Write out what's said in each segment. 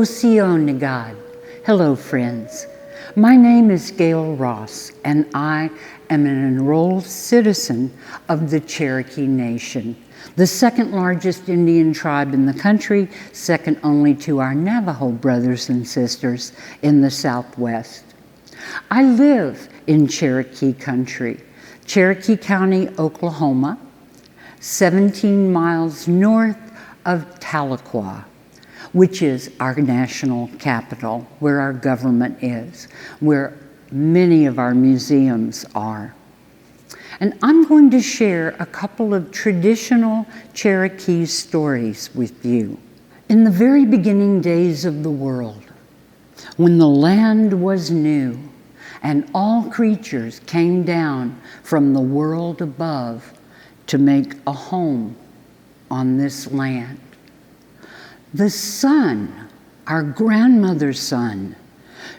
Oceanigad. Hello, friends. My name is Gayle Ross, and I am an enrolled citizen of the Cherokee Nation, the second largest Indian tribe in the country, second only to our Navajo brothers and sisters in the Southwest. I live in Cherokee country, Cherokee County, Oklahoma, 17 miles north of Tahlequah, which is our national capital, where our government is, where many of our museums are. And I'm going to share a couple of traditional Cherokee stories with you. In the very beginning days of the world, when the land was new and all creatures came down from the world above to make a home on this land, the sun, our grandmother's sun,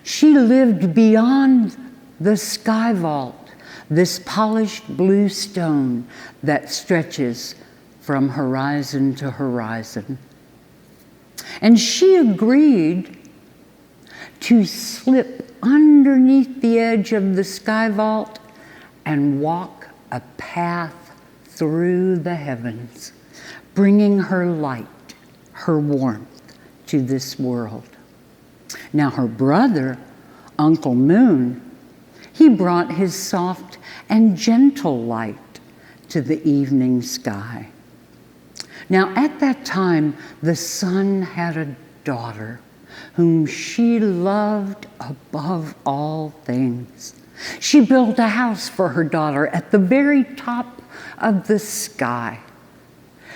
she lived beyond the sky vault, this polished blue stone that stretches from horizon to horizon. And she agreed to slip underneath the edge of the sky vault and walk a path through the heavens, bringing her light, her warmth to this world. Now her brother, Uncle Moon, he brought his soft and gentle light to the evening sky. Now at that time, the sun had a daughter whom she loved above all things. She built a house for her daughter at the very top of the sky,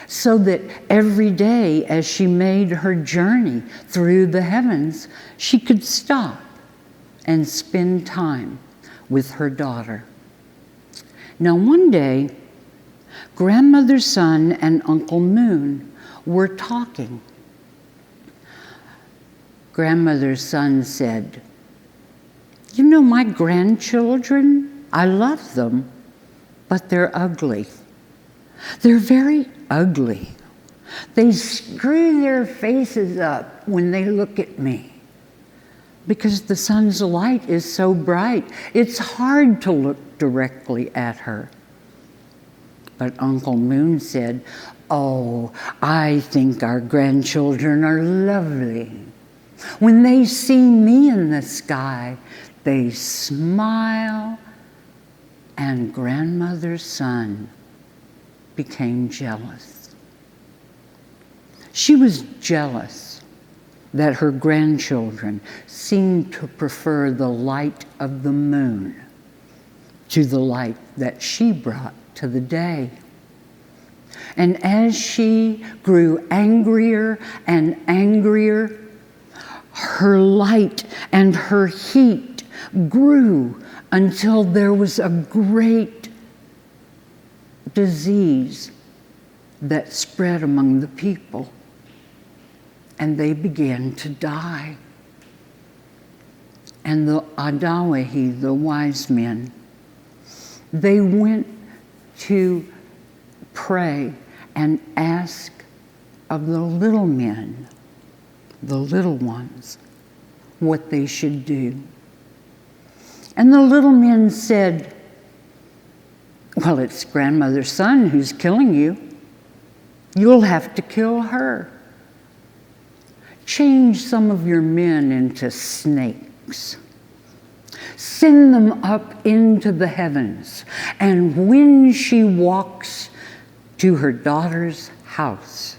so that every day as she made her journey through the heavens, she could stop and spend time with her daughter. Now one day, Grandmother's Sun and Uncle Moon were talking. Grandmother's Sun said, "You know, my grandchildren, I love them, but they're ugly. They're very ugly. They screw their faces up when they look at me because the sun's light is so bright. It's hard to look directly at her." But Uncle Moon said, "Oh, I think our grandchildren are lovely. When they see me in the sky, they smile." And Grandmother's Sun became jealous. She was jealous that her grandchildren seemed to prefer the light of the moon to the light that she brought to the day. And as she grew angrier and angrier, her light and her heat grew until there was a great disease that spread among the people, and they began to die. And the Adawahi, the wise men, they went to pray and ask of the little men, the little ones, what they should do. And the little men said, "Well, it's Grandmother's Sun who's killing you. You'll have to kill her. Change some of your men into snakes. Send them up into the heavens, and when she walks to her daughter's house,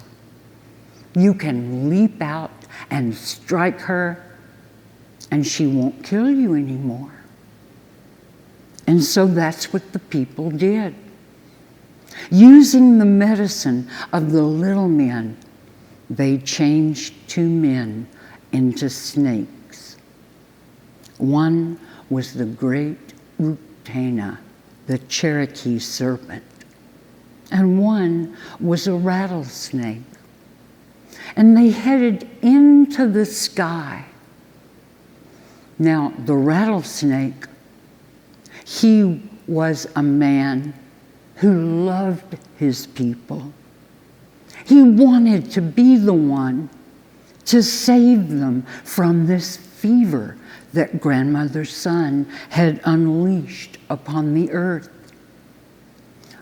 you can leap out and strike her, and she won't kill you anymore." And so that's what the people did. Using the medicine of the little men, they changed 2 men into snakes. One was the great Uktena, the Cherokee serpent, and one was a rattlesnake. And they headed into the sky. Now, the rattlesnake, he was a man who loved his people. He wanted to be the one to save them from this fever that grandmother's son had unleashed upon the earth.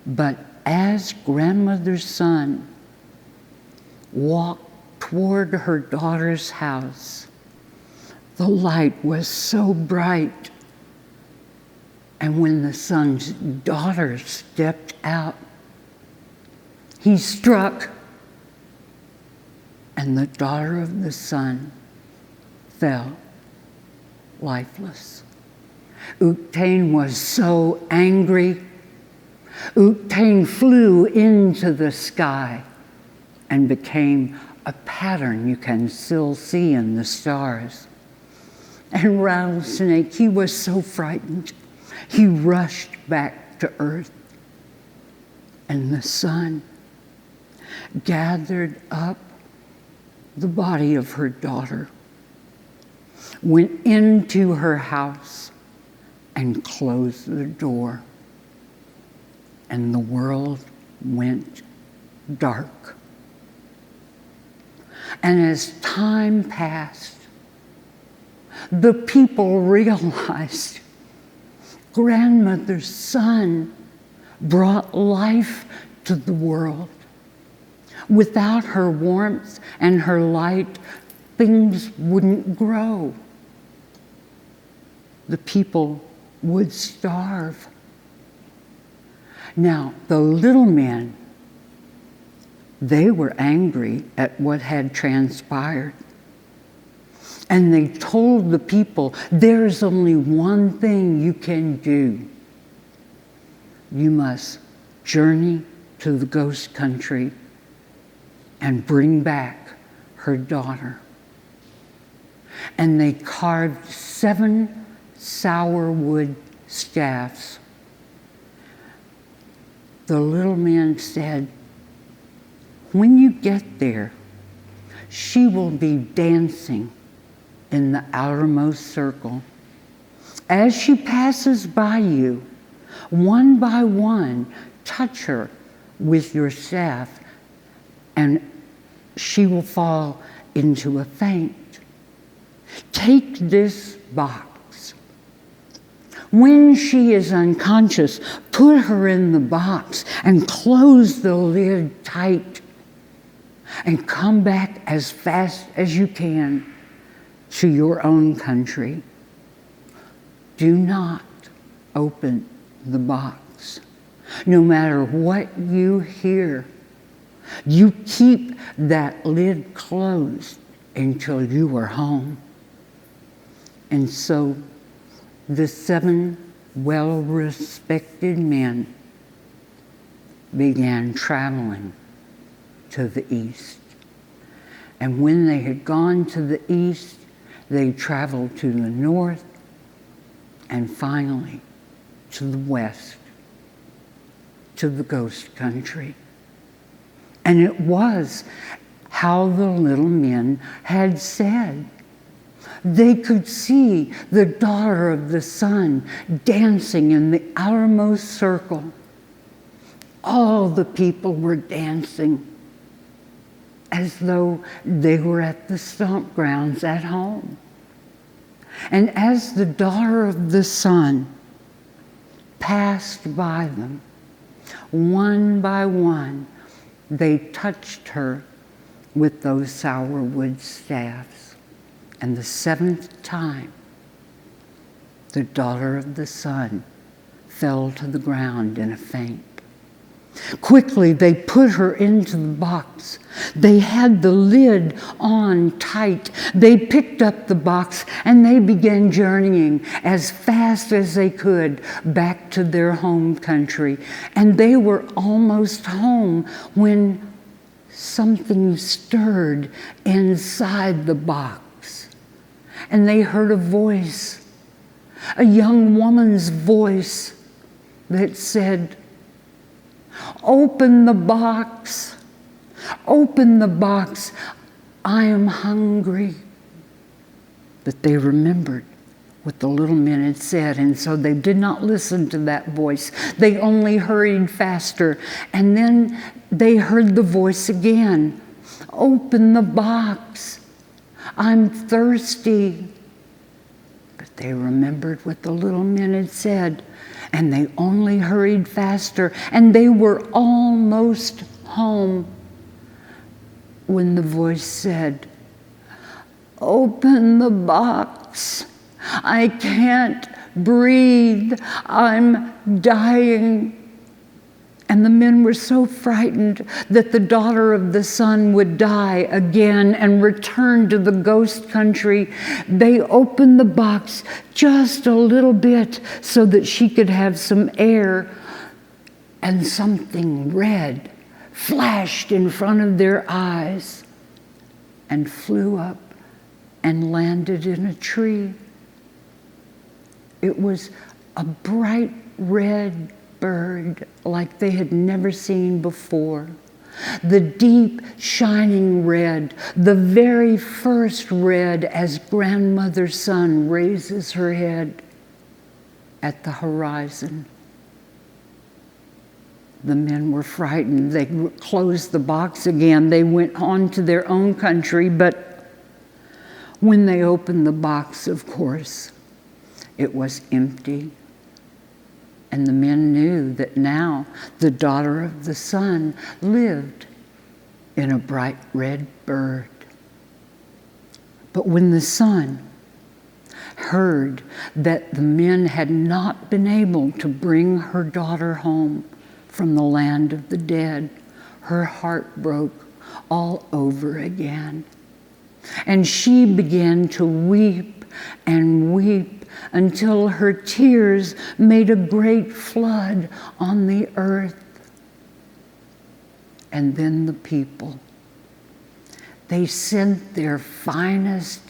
But as grandmother's son walked toward her daughter's house, the light was so bright. And when the son's daughter stepped out, he struck, and the daughter of the son fell lifeless. Uktane was so angry. Uktane flew into the sky and became a pattern you can still see in the stars. And Rattlesnake, he was so frightened, he rushed back to earth. And the sun gathered up the body of her daughter, went into her house, and closed the door. And the world went dark. And as time passed, the people realized grandmother's son brought life to the world. Without her warmth and her light, things wouldn't grow. The people would starve. Now, the little men, they were angry at what had transpired. And they told the people, there's only one thing you can do. You must journey to the ghost country and bring back her daughter. And they carved 7 sour wood staffs. The little man said, when you get there, she will be dancing in the outermost circle. As she passes by you, one by one, touch her with your staff, and she will fall into a faint. Take this box. When she is unconscious, put her in the box and close the lid tight, and come back as fast as you can to your own country. Do not open the box. No matter what you hear, you keep that lid closed until you are home. And so the 7 well-respected men began traveling to the east. And when they had gone to the east, they traveled to the north and finally to the west, to the ghost country. And it was how the little men had said. They could see the daughter of the sun dancing in the outermost circle. All the people were dancing as though they were at the stomp grounds at home. And as the daughter of the sun passed by them, one by one, they touched her with those sour wood staffs. And the 7th time, the daughter of the sun fell to the ground in a faint. Quickly, they put her into the box. They had the lid on tight. They picked up the box and they began journeying as fast as they could back to their home country. And they were almost home when something stirred inside the box. And they heard a voice, a young woman's voice that said, "Open the box, open the box, I am hungry." But they remembered what the little men had said, and so they did not listen to that voice. They only hurried faster, and then they heard the voice again, "Open the box, I'm thirsty. But they remembered what the little men had said, and they only hurried faster, and they were almost home when the voice said, "Open the box. I can't breathe. I'm dying." And the men were so frightened that the daughter of the sun would die again and return to the ghost country. They opened the box just a little bit so that she could have some air, and something red flashed in front of their eyes and flew up and landed in a tree. It was a bright red bird like they had never seen before. The deep, shining red, the very first red as grandmother's sun raises her head at the horizon. The men were frightened. They closed the box again. They went on to their own country, but when they opened the box, of course, it was empty. And the men knew that now the daughter of the sun lived in a bright red bird. But when the sun heard that the men had not been able to bring her daughter home from the land of the dead, her heart broke all over again. And she began to weep and weep until her tears made a great flood on the earth. And then the people, they sent their finest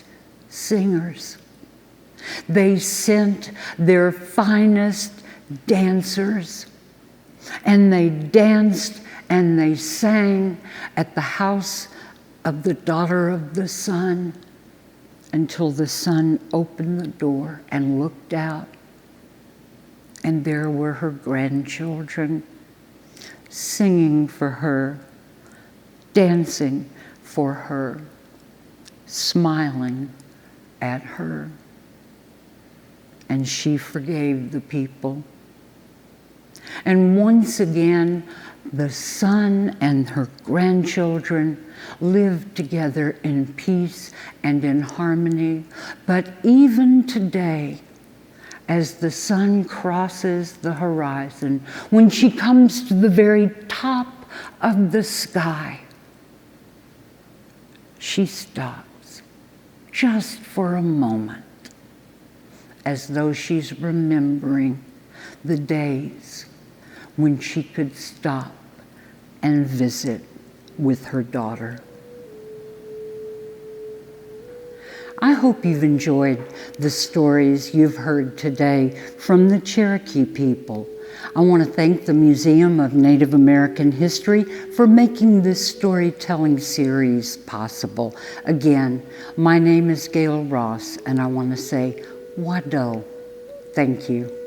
singers. They sent their finest dancers. And they danced and they sang at the house of the daughter of the sun, until the sun opened the door and looked out. And there were her grandchildren singing for her, dancing for her, smiling at her. And she forgave the people. And once again, the sun and her grandchildren lived together in peace and in harmony. But even today, as the sun crosses the horizon, when she comes to the very top of the sky, she stops just for a moment, as though she's remembering the days when she could stop and visit with her daughter. I hope you've enjoyed the stories you've heard today from the Cherokee people. I want to thank the Museum of Native American History for making this storytelling series possible. Again, my name is Gayle Ross, and I want to say, Wado. Thank you.